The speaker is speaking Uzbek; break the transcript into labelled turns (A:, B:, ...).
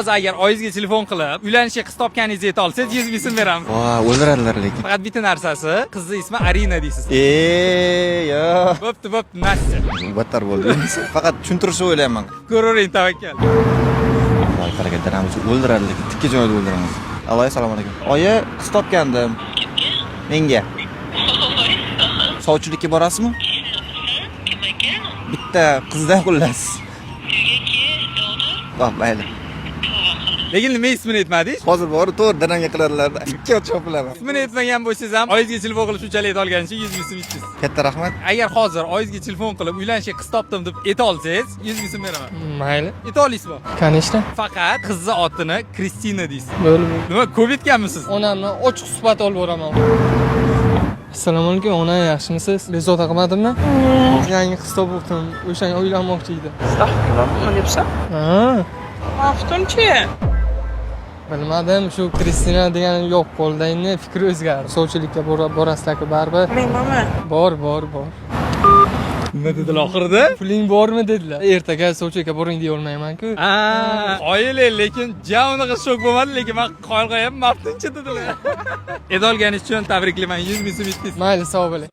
A: hozir agar oyingizga telefon qilib, uylanishga qiz topganingizni ayta olsangiz 100 ming so'm beraman.
B: Voy, o'ldiradilar lekin.
A: Faqat bitta narsasi, qizni ismi Arina deysiz.
B: Yo.
A: Bo'pti, Nastya.
B: Battar bo'ldi. Faqat tushuntirishni o'ylayman.
A: Ko'ravering, tavakkal.
B: Voy, harakatlarimiz o'ldiradi lekin tikka joyda o'ldiramiz. Aloy, assalomu alaykum. Oyi, qiz topgandim. Menga. Sovchilikka borasizmi? Bitta qizda xullas. Voh, mayli.
A: Lekin nima ismini aytmadingiz?
B: Hozir bor, to'g'ri dananga qiladilar. Ikki ot chopilaman.
A: Ismini aytmagan bo'lsangiz ham, oyingizga telefon qilib shunchalik ayta olganingiz uchun 100 ming so'm ichsiz.
B: Katta rahmat.
A: Agar hozir oyingizga telefon qilib, uylanishga qiz topdim deb ayta olsangiz, 100 ming so'm beraman.
C: Mayli.
A: Ayta olasizmi?
C: Конечно.
A: Faqat qizni otini Kristina deysiz.
C: Bo'ldi.
A: Nima, ko'p aytganmisiz?
C: Onamni ochiq suhbat olib boraman. Assalomu alaykum, ona, yaxshimisiz? Bezovta qilmadimmi? Yangi qiz topdim, o'shanga uylanmoqchi edi.
D: Astag'firulloh, nima deyapsan?
C: Ha,
D: Maftunchi?
C: bilmadim, shu Kristina degan yo'q qoldi, endi fikri o'zgardi. Sovchilikka borasizlar-ku baribir.
D: Men bormi?
C: Bor.
A: Nima dedilar oxirida?
C: Puling bormi dedilar. Ertaga sovchilikka boring deya olmayman-ku.
A: Oyilar, lekin javni qiz shok bo'lmadi, lekin men qoyilg'ayam maftunchi dedilar. Ayta olganingiz uchun tabriklayman, 100 ming so'm ichsiz.
C: Mayli, sog' bo'ling.